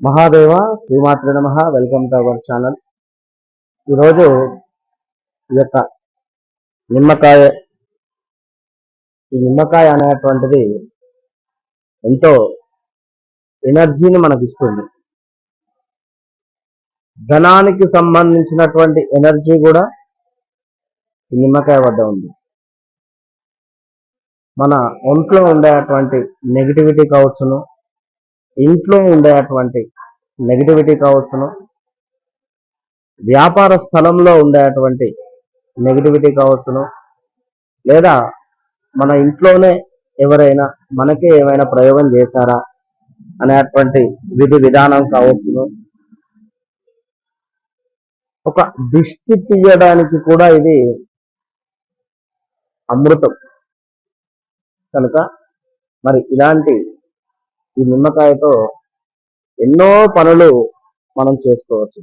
మహాదేవ శ్రీమాత్రే నమః. Welcome to our channel. ఈరోజు ఈ యొక్క నిమ్మకాయ అనేటువంటిది ఎంతో ఎనర్జీని మనకి ఇస్తుంది. ధనానికి సంబంధించినటువంటి ఎనర్జీ కూడా ఈ నిమ్మకాయ వద్ద ఉంది. మన ఒంట్లో ఉండేటువంటి నెగిటివిటీ కావచ్చును, ఇంట్లో ఉండేటువంటి నెగిటివిటీ కావచ్చును, వ్యాపార స్థలంలో ఉండేటువంటి నెగిటివిటీ కావచ్చును, లేదా మన ఇంట్లోనే ఎవరైనా మనకే ఏమైనా ప్రయోగం చేశారా అనేటువంటి విధి విధానం కావచ్చును, ఒక దిష్టి తీయడానికి కూడా ఇది అమృతం. కనుక మరి ఇలాంటి ఈ నిమ్మకాయతో ఎన్నో పనులు మనం చేసుకోవచ్చు.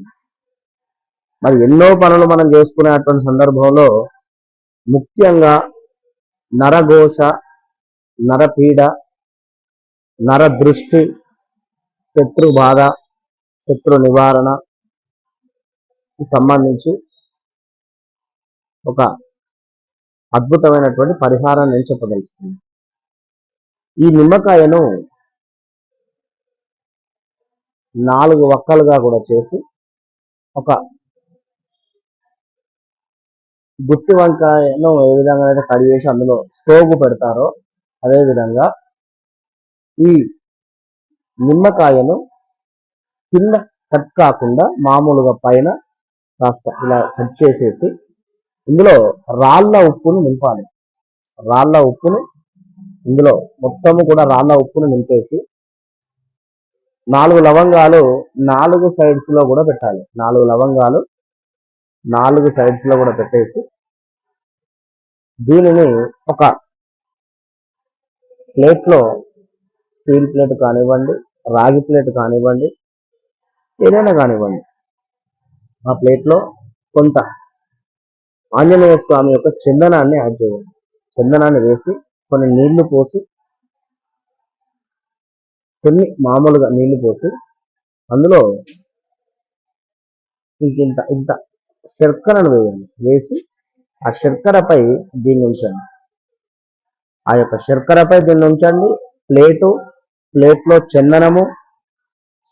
మరి ఎన్నో పనులు మనం చేసుకునేటువంటి సందర్భంలో ముఖ్యంగా నరఘోష, నరపీడ, నరదృష్టి, శత్రు బాధ, శత్రు నివారణకి సంబంధించి ఒక అద్భుతమైనటువంటి పరిహారాన్ని నేను చెప్పదలుచుకున్నాను. ఈ నిమ్మకాయను 4 వక్కలుగా కూడా చేసి ఒక గుత్తి వంకాయను ఏ విధంగా అయితే కడి చేసి అందులో సోగు పెడతారో అదేవిధంగా ఈ నిమ్మకాయను కింద కట్ కాకుండా మామూలుగా పైన కాస్త ఇలా కట్ చేసేసి ఇందులో రాళ్ళ ఉప్పును నింపాలి. రాళ్ళ ఉప్పును ఇందులో మొత్తము కూడా రాళ్ళ ఉప్పును నింపేసి 4 లవంగాలు 4 సైడ్స్ లో కూడా పెట్టాలి. 4 లవంగాలు 4 సైడ్స్ లో కూడా పెట్టేసి దీనిని ఒక ప్లేట్లో, స్టీల్ ప్లేట్ కానివ్వండి, రాగి ప్లేట్ కానివ్వండి, ఏదైనా కానివ్వండి, ఆ ప్లేట్లో కొంత ఆంజనేయ స్వామి యొక్క చందనాన్ని యాడ్ చేయండి. చందనాన్ని వేసి కొన్ని నీళ్లు పోసి, కొన్ని మామూలుగా నీళ్లు పోసి అందులో ఇంత శర్కరను వేయండి. వేసి ఆ శర్కరపై దీన్ని ఉంచండి. ఆ యొక్క శర్కరపై దీన్ని ఉంచండి. ప్లేట్లో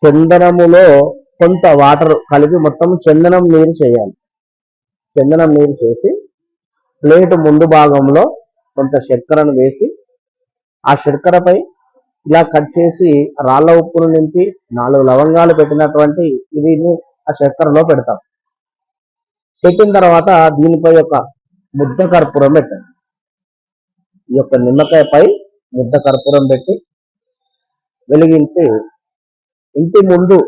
చందనములో కొంత వాటర్ కలిపి మొత్తం చందనం నీరు చేయాలి. చందనం నీరు చేసి ప్లేట్ ముందు భాగంలో కొంత శర్కరను వేసి ఆ శర్కరపై ఇలా కట్ చేసి రాళ్ళ ఉప్పును నింపి 4 లవంగాలు పెట్టినటువంటి ఇది ఆ శర్కరలో పెడతాం. పెట్టిన తర్వాత దీనిపై ఒక ముద్ద కర్పూరం పెట్టండి. ఈ యొక్క నిమ్మకాయపై ముద్ద కర్పూరం పెట్టి వెలిగించి ఇంటి ముందు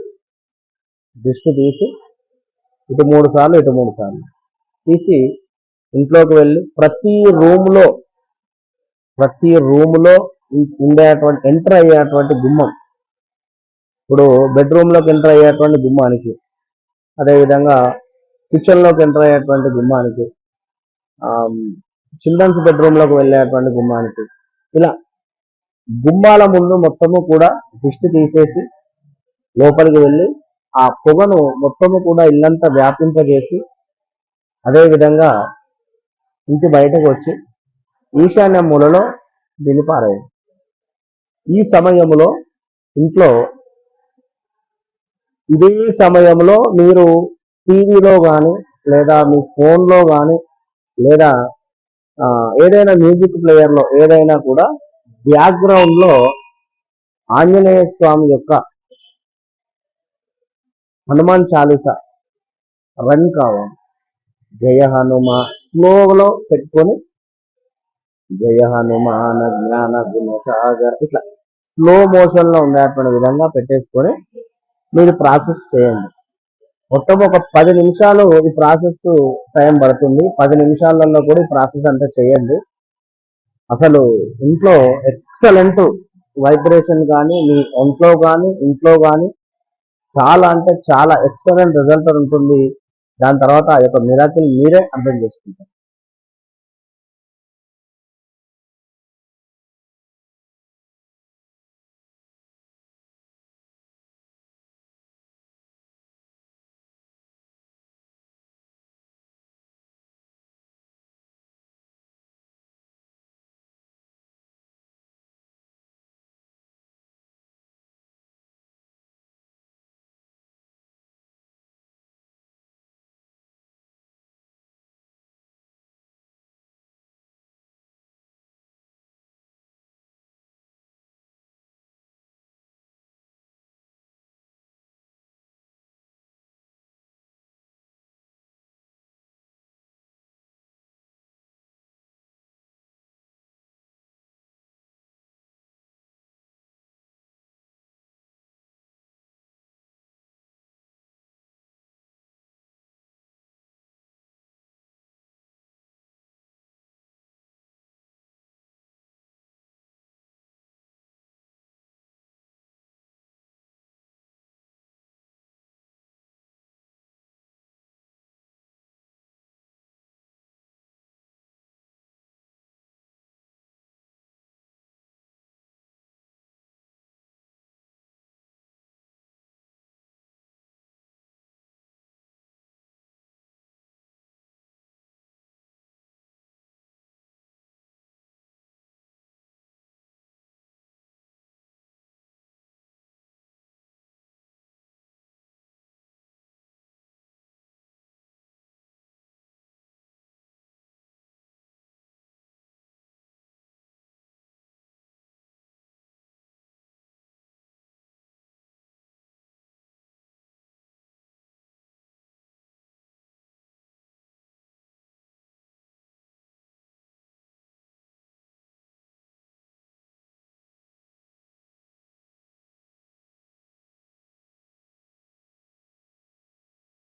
దిష్టి తీసి ఇటు 3 సార్లు ఇటు 3 సార్లు తీసి ఇంట్లోకి వెళ్ళి ప్రతి రూములో ఉండేటువంటి ఎంటర్ అయ్యేటువంటి గుమ్మం, ఇప్పుడు బెడ్రూమ్లోకి ఎంటర్ అయ్యేటువంటి గుమ్మానికి, అదేవిధంగా కిచెన్లోకి ఎంటర్ అయ్యేటువంటి గుమ్మానికి, చిల్డ్రన్స్ బెడ్రూమ్లోకి వెళ్ళేటువంటి గుమ్మానికి, ఇలా గుమ్మాల ముందు మొత్తము కూడా దిష్టి తీసేసి లోపలికి వెళ్ళి ఆ పొగను మొత్తము కూడా ఇల్లంతా వ్యాపింపజేసి అదేవిధంగా ఇంటి బయటకు వచ్చి ఈశాన్య మూలలో దీన్ని పారేయండి. ఈ సమయంలో ఇంట్లో ఇదే సమయంలో మీరు టీవీలో కానీ లేదా మీ ఫోన్లో కానీ లేదా ఏదైనా మ్యూజిక్ ప్లేయర్లో ఏదైనా కూడా బ్యాక్గ్రౌండ్లో ఆంజనేయ స్వామి యొక్క హనుమాన్ చాలీసా రన్ కావాలి. జయ హనుమ స్లోలో పెట్టుకొని జయ హనుమాన జ్ఞాన గుణ సాగర్ ఇట్లా స్లో మోషన్లో ఉండేటువంటి విధంగా పెట్టేసుకొని మీరు ప్రాసెస్ చేయండి. మొత్తం ఒక 10 నిమిషాలు ఈ ప్రాసెస్ టైం పడుతుంది. 10 నిమిషాలలో కూడా ఈ ప్రాసెస్ అంతా చేయండి. అసలు ఇంట్లో ఎక్సలెంట్ వైబ్రేషన్ కానీ మీ ఇంట్లో కానీ చాలా అంటే చాలా ఎక్సలెంట్ రిజల్ట్ ఉంటుంది. దాని తర్వాత ఆ యొక్క మిరాకిల్ మీరే అర్థం చేసుకుంటారు.